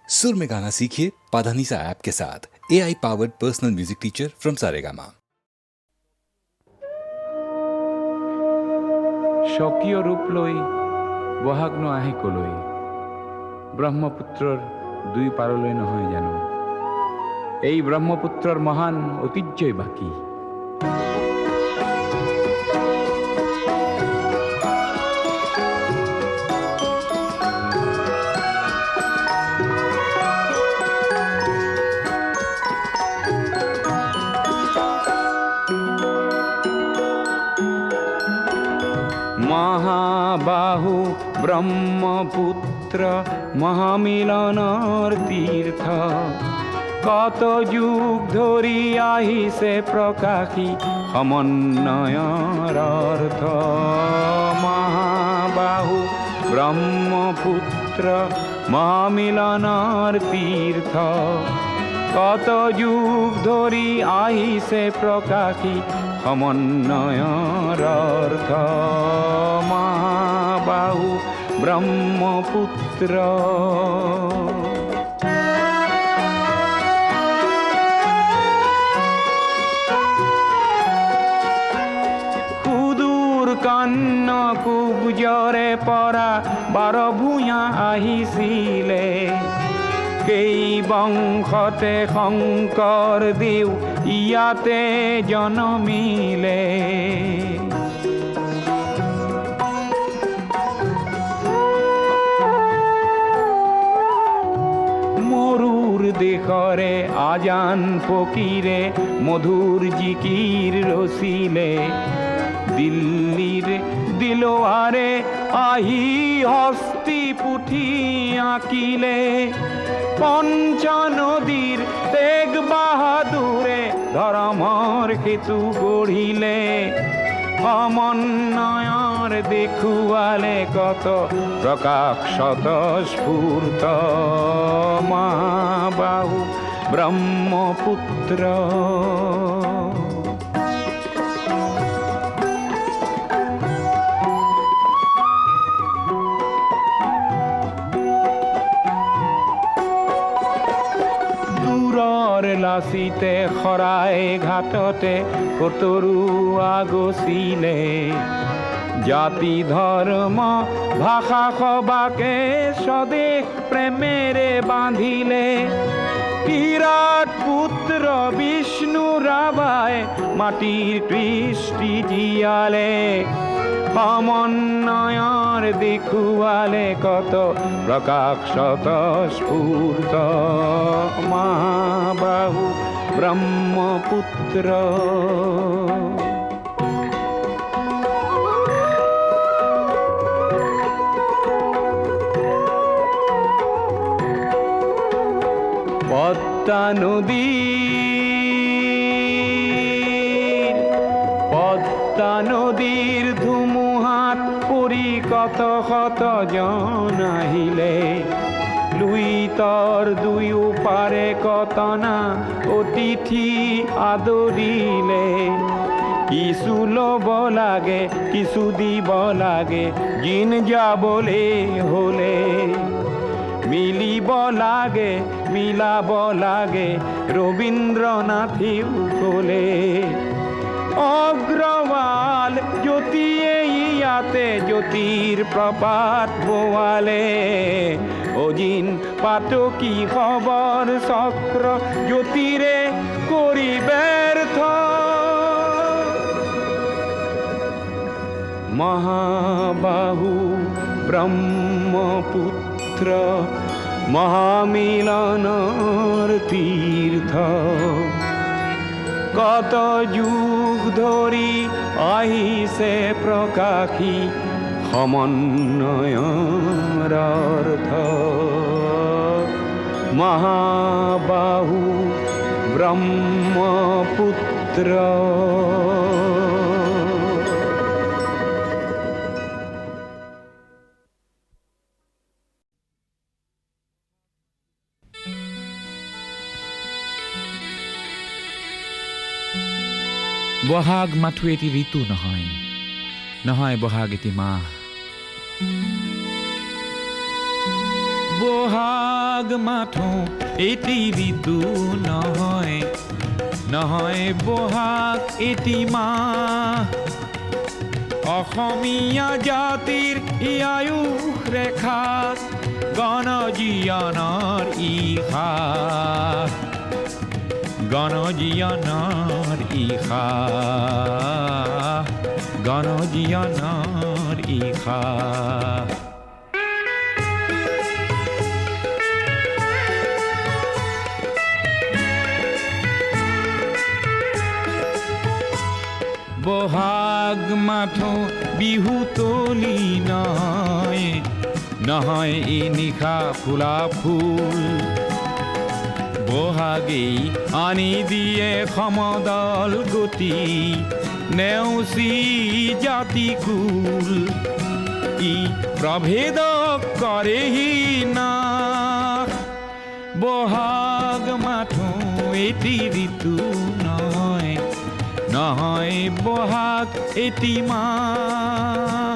सुर में गाना सीखिए पाधानीसा ऐप के साथ। AI powered personal music teacher from Saregama. স্বকীয় ৰূপ লৈ বহাগ ন আহে কলৈ, ব্ৰহ্মপুত্ৰৰ দুই পাৰলৈ নহয় জানো। এই ব্ৰহ্মপুত্ৰৰ মহান ঐতিহ্যই বাকী। মহাবাহু ব্ৰহ্মপুত্ৰ মহামিলনৰ তীৰ্থ, কত যুগ ধৰি আহিছে প্ৰকাশী সমন্বয়ৰ অৰ্থ। মহাবাহু ব্ৰহ্মপুত্ৰ মহামিলনৰ তীৰ্থ, কত যুগ ধৰি আহিছে প্ৰকাশী সমন্বয়ৰ অৰ্থ। মহাবাহু ব্ৰহ্মপুত্ৰ। সুদূৰ কন্যকুব্জৰে পৰা 12 ভূঞা আহিছিলে, সেই বংশতে শংকৰ দেৱ ইয়াতে জনমিলে। মৰুৰ দেশৰে আজান ফকীৰে মধুৰ জিকিৰ ৰচিলে, দিল্লীৰ দিলৱাৰে আহি হস্তি পুথি আঁকিলে। পঞ্চনদীৰ তেগ বাহাদুৰে ধৰ্মৰ সেতু গঢ়িলে, সমন্বয়ৰ দেখুৱালে কত প্ৰকাশ স্বতঃস্ফূৰ্ত। মহাবাহু ব্ৰহ্মপুত্ৰ। লাচিতে শৰাই ঘাটতে কতৰুৱা গছিলে, জাতি ধৰ্ম ভাষা সবাকে স্বদেশ প্ৰেমেৰে বান্ধিলে। বিৰাট পুত্ৰ বিষ্ণু ৰাভাই মাটিৰ কৃষ্টি জীয়ালে, সমন্বয়ৰ দেখুৱালে কত প্ৰকাশ স্বতঃস্ফূৰ্ত। মহাবাহু ব্ৰহ্মপুত্ৰ। পদ্মা নদীৰ ধুমুহাত পৰি কত শত জন আহিলে, লুইতৰ দুয়োপাৰে কতনা অতিথি আদৰিলে। কিছু ল'ব লাগে কিছু দিব লাগে, জিন যাবলে হলে মিলিব লাগে মিলাব লাগে, ৰবীন্দ্ৰনাথেও ক'লে। অগ্ৰৱাল জ্যোতিয়ে ইয়াতে জ্যোতিৰ প্ৰপাত বোৱালে, অজিন পাতকী খবৰ চক্ৰ জ্যোতিৰে কৰি ব্যৰ্থ। মহাবাহু ব্ৰহ্মপুত্ৰ মহামিলনৰ তীৰ্থ, কত যুগ ধৰি আহিছে প্ৰকাশী সমন্বয়ৰ অৰ্থ। মহাবাহু ব্ৰহ্মপুত্ৰ। বহাগ মাথো এটি ঋতু নহয়, নহয় বহাগ এটি মাহ। বহাগ বহাগ মাথো এটি ঋতু নহয়, নহয় বহাগ এটি মাহ। অসমীয়া জাতিৰ ই আয়ুস ৰেখা, গণজীয়নৰ ইশা, গণজীয়নৰ ইশা, গণজীয়নৰ ইশা। বহাগ মাথো বিহু তলি নহয়, নহয় এই নিশা ফুলা ফুল। বহাগেই আনি দিয়ে সমদল গতি, নেওচি জাতি কুল। ই প্ৰভেদক কৰেহি নাশ, বহাগ মাথো এটি ঋতু নহয়, নহয় বহাগ এটি মাহ।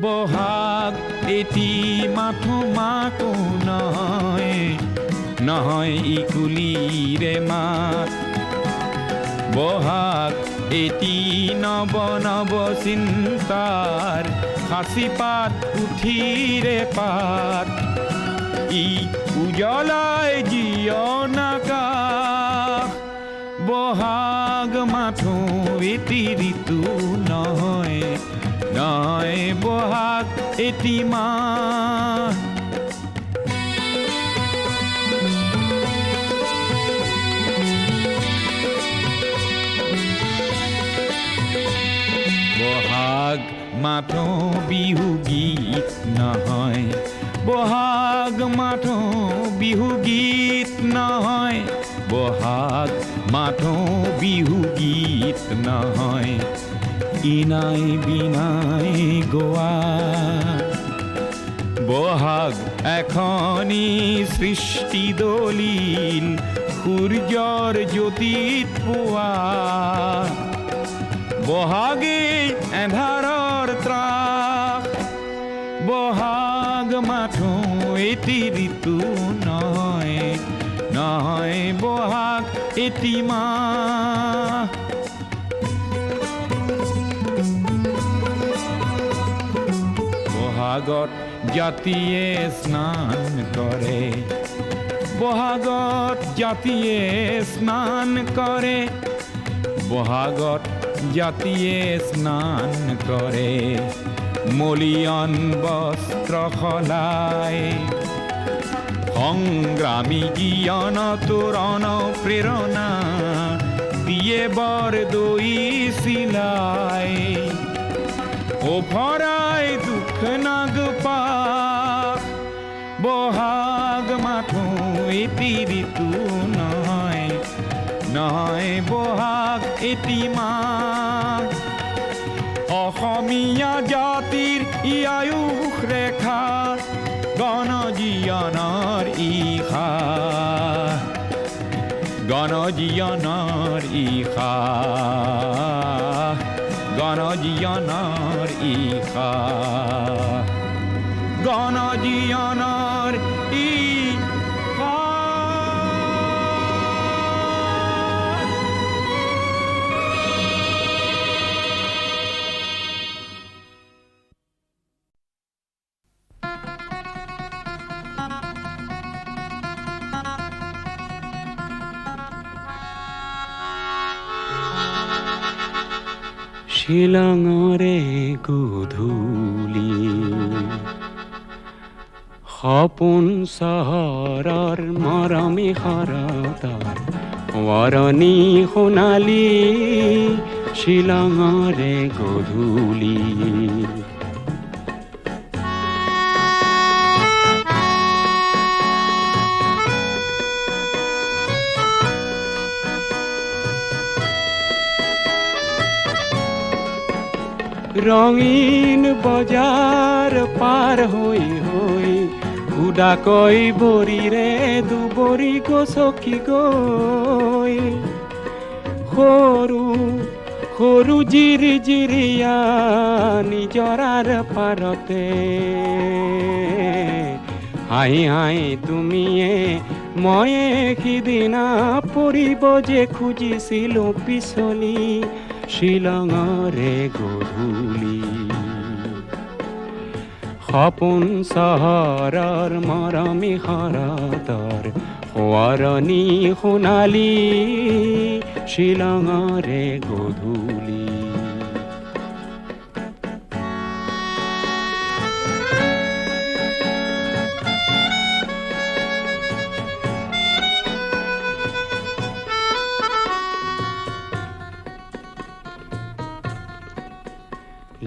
বহাগ এটি মাথো মাকো নহয়, নহয় ই কুলিৰে মাত। বহাগ এটি নৱ নৱ চিন্তাৰ সাঁচি পাত পুথিৰে পাত। ই উজ্বলাই জীৱন আকাশ, বহাগ মাথো এটি ঋতু নহয়, নহয় বহাগ এটি মাহ। বহাগ মাথো বিহু গীত নহয়, বহাগ মাথো বিহু গীত নহয়, বহাগ মাথো বিহু গীত নহয়। ইনাই বিনাই গোৱা বহাগ এখনি সৃষ্টি দলিল, সূৰ্যৰ জ্যোতিত পোৱা। বহাগে এন্ধাৰৰ ত্ৰাস, বহাগ মাথো এটি ঋতু নহয়, নহয় বহাগ এটি মাহ। বহাগত জাতিয়ে স্নান কৰে, বহাগত জাতিয়ে স্নান কৰে, বহাগত জাতিয়ে স্নান কৰে। মলিয়ন বস্ত্ৰ সলাই, সংগ্ৰামী জ্ঞান তোৰণ প্ৰেৰণা দিয়ে বৰদৈ চিলাই। ওফৰাই দুখ নাগপাশ, বহাগ মাথো এটি ঋতু নহয়, নহয় বহাগ এটি মাহ। অসমীয়া জাতিৰ ই আয়ুস ৰেখা, গণজীয়নৰ ইশা, গণজীয়নৰ ইশা, গণজীয়নৰ ইশা, গণজীয়নৰ ইশা। শিলঙৰে গধূলি, সপোন চহৰৰ মৰমী শৰতৰ ৱৰণী সোণালী। শিলঙৰে গধূলি, ৰঙীন বজাৰ পাৰ হৈ হৈ উদাকৈ বৰিৰে দুবৰি গছকি গৈ, সৰু সৰু জিৰি জিৰিয়া নিজৰাৰ পাৰতে হাঁহি হাঁহি তুমিয়ে ময়ে সিদিনা পৰিব যে খুজিছিলো পিছলি শ্বিলঙৰে গধূলি সপোন চহৰৰ মৰমী শৰতৰ সোঁৱৰণি সোণালী শ্বিলঙৰে গধূলি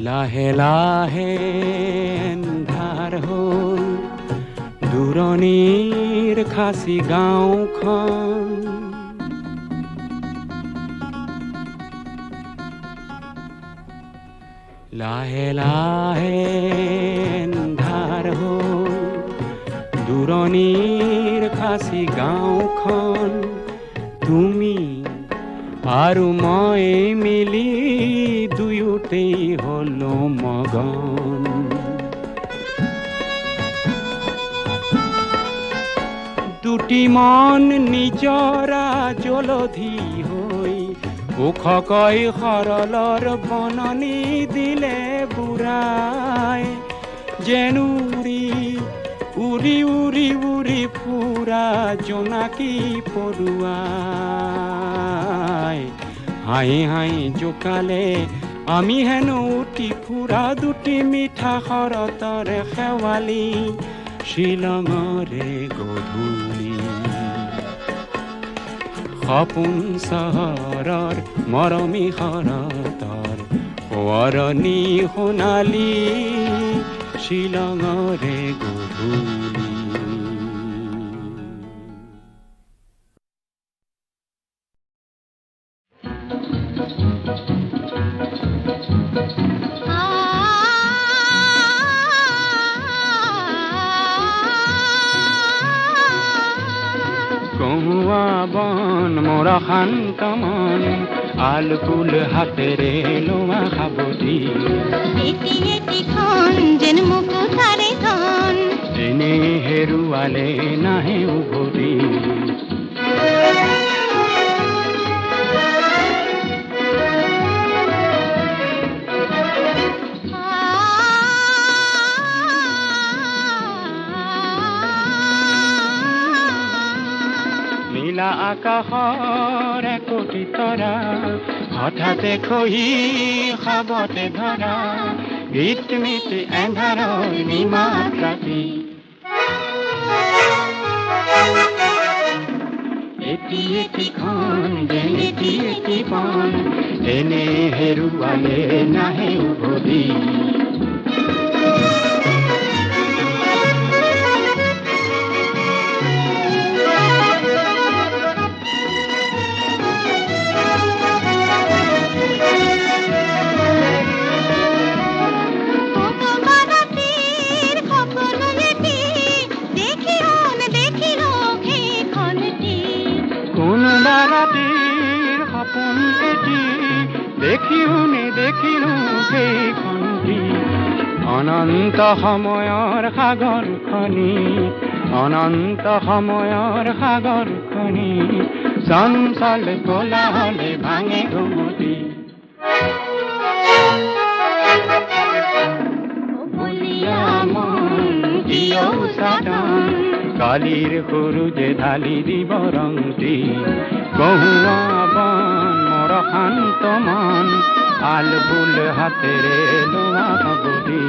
লাহে লাহে এন্ধাৰ হ'ল দূৰণিৰ খাচী গাঁওখন লাহে লাহে এন্ধাৰ হ'ল দূৰণিৰ খাচী গাঁওখন তুমি আৰু মই মিলি দুয়োতেই হলো মগন দুটি মন নিজৰা জলধি হৈ ওখকৈ সৰলৰ বননি দিলে বুঢ়াই যেন উৰি উৰি উৰি উৰি ফুৰা জোনাকী পৰুৱাই হাঁহি হাঁহি জোকালে আমি হেনো উঠি ফুৰা দুটি মিঠা শৰতৰে শেৱালি শ্বিলঙৰে গধূলি সপোন চহৰৰ মৰমী শৰতৰ সোঁৱৰণি সোণালী শ্বিলঙৰে গধূলি কহুৱা বন মোৰ শান্ত মন আলকুল হাতেৰে লোৱা সাৱটি এটি এটিখন যেন মুকুতাৰে ধন এনে হেৰুৱালে নাহে উভতি নীলা আকাশৰ একোটি তৰা হঠাতে খহি খাবতে ধৰা গীত মিত এন্ধাৰৰ নিমাত ৰাতি এটি এটিখন যেন এটি এটি বন এনে হেৰুৱালে নাহে উভতি সপোন এটি দেখিও নেদেখিলো সেইখনটি অনন্ত সময়ৰ সাগৰ খনি অনন্ত সময়ৰ সাগৰ খনি চঞ্চল কোলাহলে ভাঙে ঘুমতি কালিৰ সূৰুজে ঢালি দিব ৰংটি কহুৱা বন মোৰ শান্ত মন আলবুল হাতেৰে লোৱা সাৱটি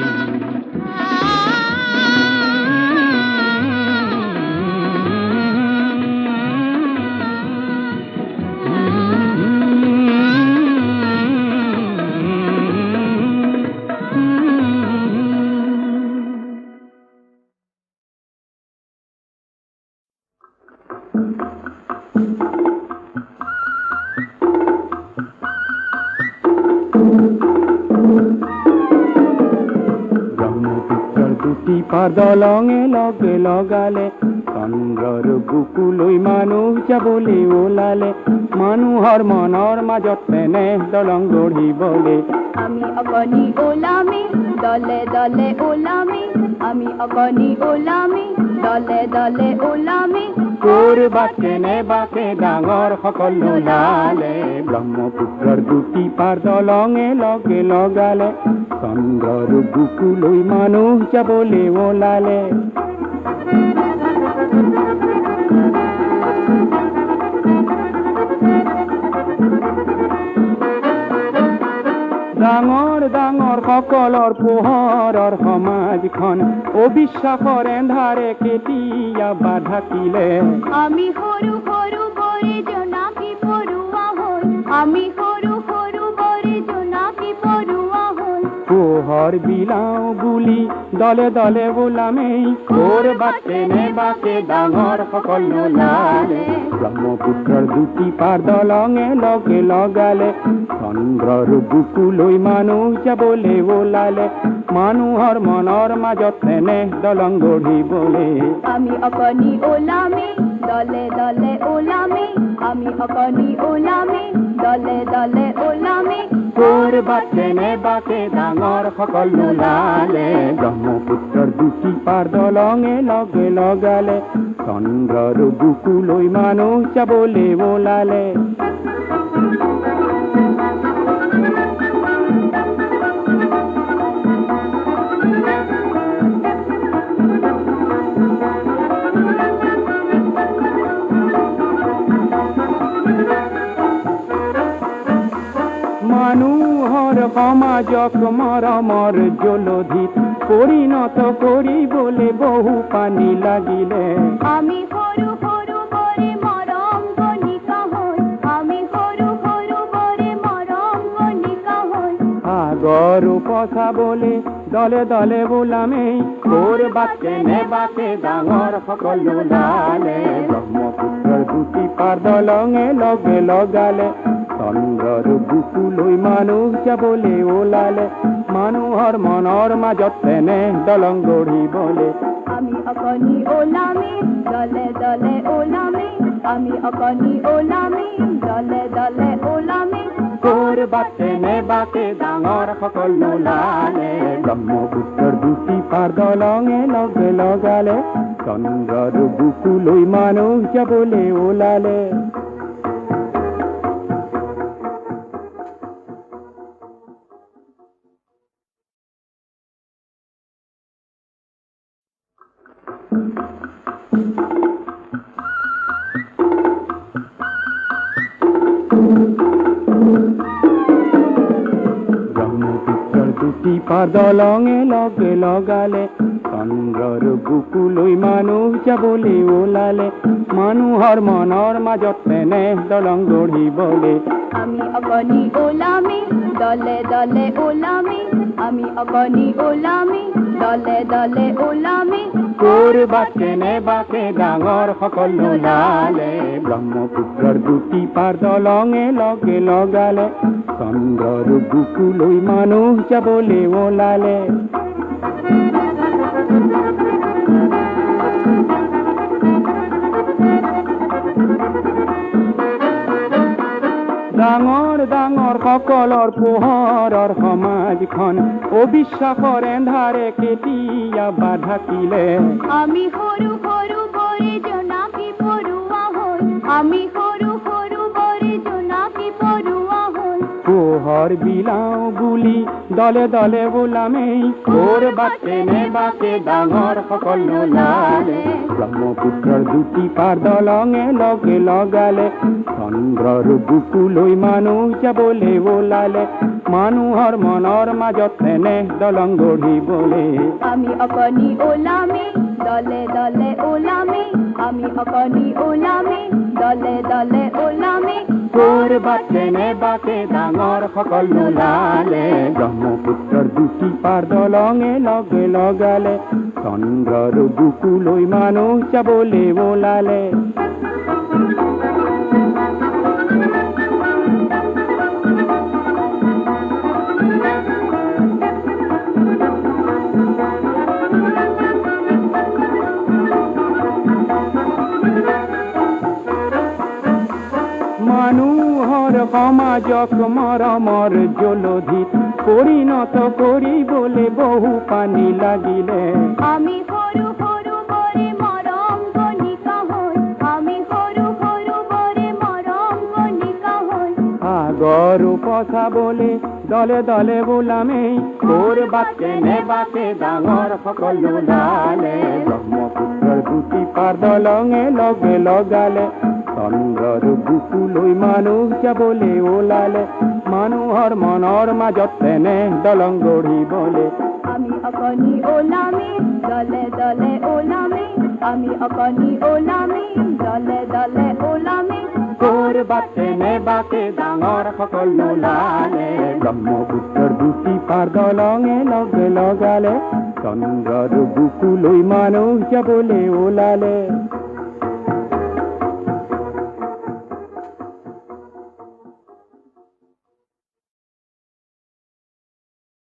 দলঙে লগে লগালে চন্দ্ৰৰ বুকুলৈ মানুহ যাবলৈ ওলালে মানুহৰ মনৰ মাজত তেনে দলং গঢ়িবলে আমি অকণি ওলামি দলে দলে ওলামি আমি অকণি ওলামি দলে দলে ওলামি কৰবাত কেনেবাকে ডাঙৰ সকল নোলালে ব্ৰহ্মপুত্ৰৰ দুটি পাৰ দলঙে লগে লগালে চন্দ্ৰৰ বুকুলৈ মানুহ যাবলৈ ওলালে ডাঙৰ ডাঙৰ সকলৰ পোহৰৰ সমাজখন অবিশ্বাসৰ এন্ধাৰে কেতিয়া বাধাকিলে আমি সৰু সৰু বৰে জোনাকী পৰুৱা হৈ আমি সৰু সৰু বৰে জোনাকী পৰুৱা হৈ পোহৰ বিলাও বুলি দলে দলে ওলামেই কৰবাত কেনেবাকে ডাঙৰ সকল নোলালে ব্ৰহ্মপুত্ৰৰ দুটি পাৰ দলঙে লগে লগালে চন্দ্ৰৰ বুকুলৈ মানুহ যাবলৈ ওলালে মানুহৰ মনৰ মাজত তেনে দলং গঢ়িবলে আমি অকণি ওলামি দলে দলে ওলামি আমি অকণি ওলামি দলে দলে ওলামি কৰবাত কেনেবাকে ডাঙৰ সকল নোলালে ব্ৰহ্মপুত্ৰৰ দুটি পাৰ দলঙে লগে লগালে চন্দ্ৰৰ বুকুলৈ মানুহ যাবলৈ ওলালে মানুহৰ সমাজক মৰমৰ জলধিত পৰিণত কৰিবলৈ বহু পানী লাগিলে আমি সৰু সৰু বৰে মৰম কণিকা হৈ আমি সৰু সৰু বৰে মৰম কণিকা হৈ আগৰ উপচাবলৈ দলে দলে ওলামেই কৰবাত কেনেবাকে ডাঙৰ সকল নোলালে ব্ৰহ্মপুত্ৰৰ দুটি পাৰ দলঙে লগে লগালে চন্দ্ৰৰ বুকুলৈ মানুহ যাবলৈ ওলালে মানুহৰ মনৰ মাজত তেনে দলং গঢ়িবলে আমি অকণি ওলামি দলে দলে ওলামি আমি অকণি ওলামি দলে দলে ওলামি কৰবাত কেনেবাকে ডাঙৰ সকল নোলালে ব্ৰহ্মপুত্ৰৰ দুটি পাৰ দলঙে লগে লগালে চন্দ্ৰৰ বুকুলৈ মানুহ যাবলৈ ওলালে ব্ৰহ্মপুত্ৰৰ দুটি পাৰ দলঙে লগে লগালে চন্দ্ৰৰ বুকুলৈ মানুহ যাবলৈ ওলালে মানুহৰ মনৰ মাজত তেনে দলং গঢ়িবলে আমি অকণি ওলামি দলে দলে ওলামি আমি অকণি ওলামি দলে দলে ওলামি কৰবাত কেনেবাকে ডাঙৰ সকল নোলালে ব্ৰহ্মপুত্ৰৰ দুটি পাৰ দলঙে লগে লগালে চন্দ্ৰৰ বুকুলৈ মানুহ যাবলৈ ওলালে ডাঙৰ ডাঙৰ সকলৰ পোহৰৰ সমাজখন অবিশ্বাসৰ এন্ধাৰে কেতিয়া বাধাকিলে আমি সৰু সৰু বৰে জোনাকী পৰুৱা হৈ আমি সৰু সৰু বৰে জোনাকী পৰুৱা হৈ পোহৰ বিলাও বুলি দলে দলে ওলামেই কৰবাত কেনেবাকে ডাঙৰ সকল নোলালে ব্ৰহ্মপুত্ৰৰ দুটি পাৰ দলঙে লগে লগালে চন্দ্ৰৰ বুকুলৈ মানুহ যাবলৈ ওলালে মানুহৰ মনৰ মাজত তেনে দলং গঢ়িবলে আমি অকণি ওলামি দলে দলে ওলামি আমি অকণি ওলামি দলে দলে ওলামি কৰবাত কেনেবাকে ডাঙৰ সকল নোলালে ব্ৰহ্মপুত্ৰৰ দুটি পাৰ দলঙে লগে লগালে চন্দ্ৰৰ বুকুলৈ মানুহ যাবলৈ ওলালে মানুহ সমাজক মৰমৰ জলধিত পৰিণত কৰিবলৈ বহু পানী লাগিলে আমি সৰু সৰু বৰে মৰম কণিকা হৈ আমি সৰু সৰু বৰে মৰম কণিকা হৈ আগৰ উপচাবলে দলে দলে বোলামেই কৰবাত কেনেবাকে ডাঙৰ সকলো ওলালে ব্ৰহ্মপুত্ৰৰ দুটি পাৰ দলঙে লগে লগালে চন্দ্ৰৰ বুকুলৈ মানুহ যাবলে ওলালে মানুহৰ মনৰ মাজত তেনে দলং গঢ়িবলে আমি অকণি ওলামি দলে দলে ওলামি আমি অকণি ওলামি দলে দলে ওলামি কৰবাত কেনেবাকে ডাঙৰ সকলো ওলালে ব্ৰহ্মপুত্ৰৰ দুটি পাৰ দলঙে লগে লগালে চন্দ্ৰৰ বুকুলৈ মানুহ যাবলে ওলালে